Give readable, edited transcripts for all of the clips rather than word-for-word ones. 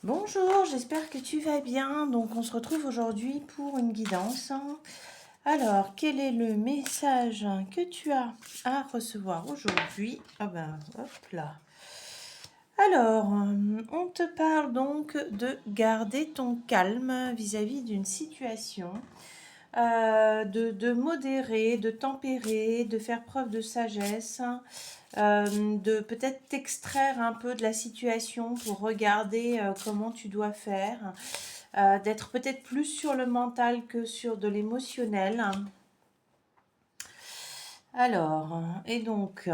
Bonjour, j'espère que tu vas bien. Donc, on se retrouve aujourd'hui pour une guidance. Alors, quel est le message que tu as à recevoir aujourd'hui? Ah ben, hop là. Alors, on te parle donc de garder ton calme vis-à-vis d'une situation, de modérer, de tempérer, de faire preuve de sagesse, de peut-être t'extraire un peu de la situation pour regarder comment tu dois faire, d'être peut-être plus sur le mental que sur de l'émotionnel. Alors, et donc,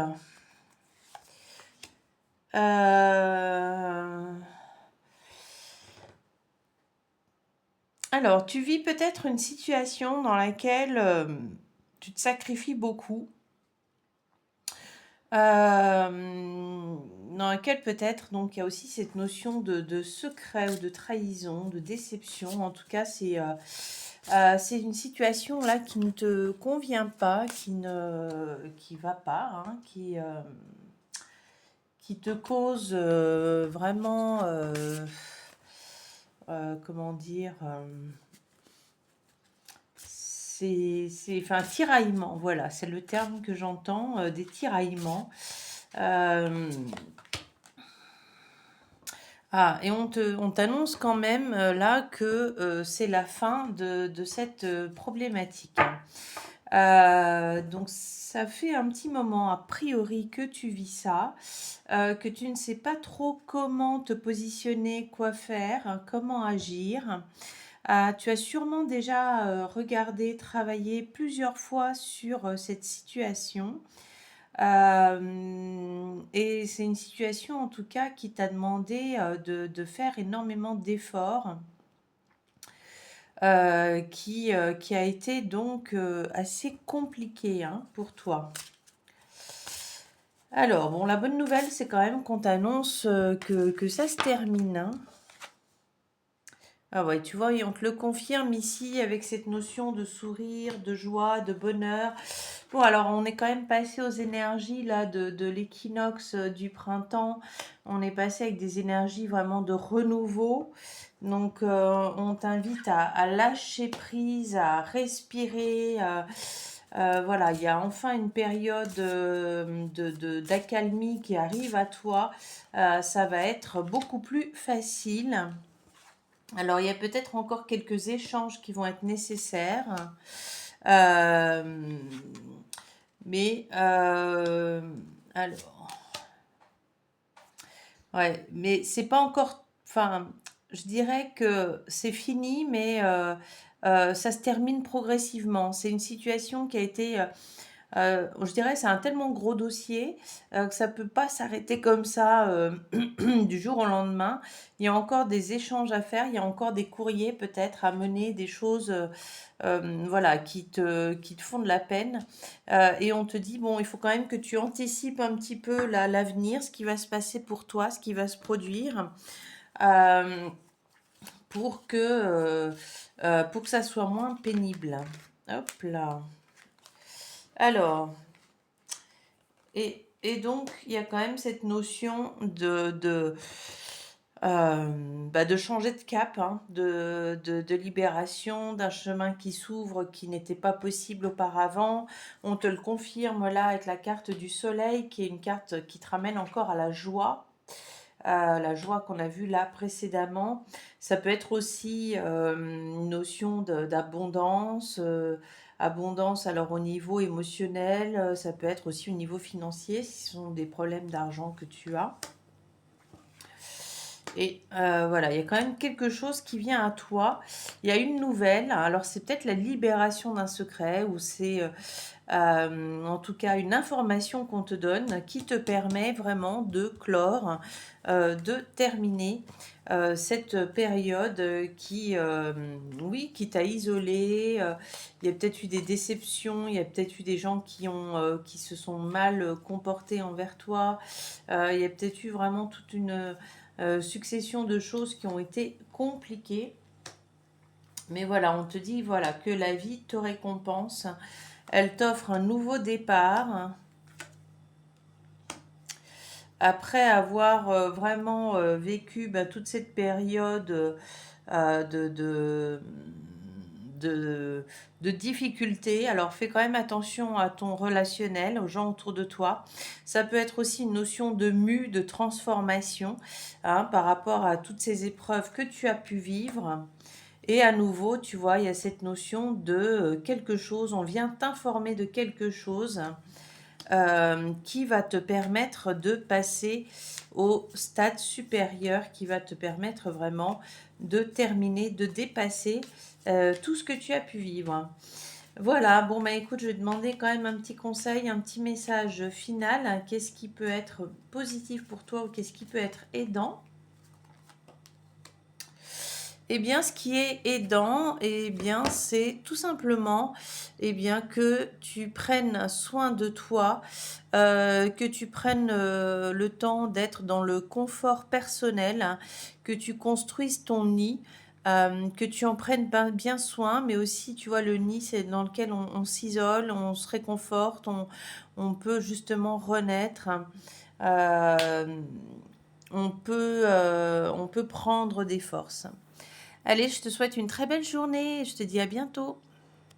alors, tu vis peut-être une situation dans laquelle tu te sacrifies beaucoup, dans laquelle peut-être donc il y a aussi cette notion de secret ou de trahison, de déception. En tout cas, c'est une situation là qui ne te convient pas, qui va pas, hein, qui te cause vraiment, comment dire, enfin, tiraillement, voilà, c'est le terme que j'entends, des tiraillements. Euh, et on t'annonce quand même là que c'est la fin de cette problématique. Donc ça fait un petit moment a priori que tu vis ça, que tu ne sais pas trop comment te positionner, quoi faire, hein, comment agir. Tu as sûrement déjà regardé, travaillé plusieurs fois sur cette situation. Et c'est une situation en tout cas qui t'a demandé de faire énormément d'efforts, qui a été donc assez compliqué, hein, pour toi. Alors, bon, la bonne nouvelle, c'est quand même qu'on t'annonce que ça se termine, hein. Ah ouais, tu vois, et on te le confirme ici avec cette notion de sourire, de joie, de bonheur. Bon, alors on est quand même passé aux énergies là de l'équinoxe du printemps. On est passé avec des énergies vraiment de renouveau. Donc on t'invite à lâcher prise, à respirer. Voilà, il y a enfin une période d'accalmie qui arrive à toi. Ça va être beaucoup plus facile. Alors, il y a peut-être encore quelques échanges qui vont être nécessaires. Euh, mais, alors, ouais, mais c'est pas encore. Enfin, je dirais que c'est fini, mais ça se termine progressivement. C'est une situation qui a été je dirais c'est un tellement gros dossier que ça peut pas s'arrêter comme ça du jour au lendemain. Il y a encore des échanges à faire, il y a encore des courriers peut-être à mener, des choses voilà, qui te font de la peine. Et on te dit, bon, il faut quand même que tu anticipes un petit peu l'avenir, ce qui va se passer pour toi, ce qui va se produire, euh, pour que ça soit moins pénible. Hop là. Alors, et donc, il y a quand même cette notion de changer de cap, hein, de libération, d'un chemin qui s'ouvre qui n'était pas possible auparavant. On te le confirme là avec la carte du soleil, qui est une carte qui te ramène encore à la joie qu'on a vue là précédemment. Ça peut être aussi une notion d'abondance, abondance alors au niveau émotionnel, ça peut être aussi au niveau financier, si ce sont des problèmes d'argent que tu as. Et voilà, il y a quand même quelque chose qui vient à toi. Il y a une nouvelle, alors c'est peut-être la libération d'un secret, ou c'est en tout cas une information qu'on te donne qui te permet vraiment de clore, de terminer cette période oui, qui t'a isolé. Il y a peut-être eu des déceptions, il y a peut-être eu des gens qui se sont mal comportés envers toi. Il y a peut-être eu vraiment toute une succession de choses qui ont été compliquées. Mais voilà, on te dit voilà que la vie te récompense. Elle t'offre un nouveau départ. après avoir vraiment vécu bah, toute cette période de, de, de difficultés. Alors fais quand même attention à ton relationnel, aux gens autour de toi. Ça peut être aussi une notion de mue, de transformation, hein, par rapport à toutes ces épreuves que tu as pu vivre. Et à nouveau, tu vois, il y a cette notion de quelque chose, on vient t'informer de quelque chose qui va te permettre de passer au stade supérieur, qui va te permettre vraiment de terminer, de dépasser tout ce que tu as pu vivre. Voilà, bon bah écoute, je vais demander quand même un petit conseil, un petit message final. Qu'est-ce qui peut être positif pour toi ou qu'est-ce qui peut être aidant? Eh bien, ce qui est aidant, eh bien, c'est tout simplement, eh bien, que tu prennes soin de toi, que tu prennes le temps d'être dans le confort personnel, hein, que tu construises ton nid, que tu en prennes bien soin, mais aussi, tu vois, le nid, c'est dans lequel on s'isole, on se réconforte, on peut justement renaître. euh, on peut prendre des forces. Allez, je te souhaite une très belle journée et je te dis à bientôt.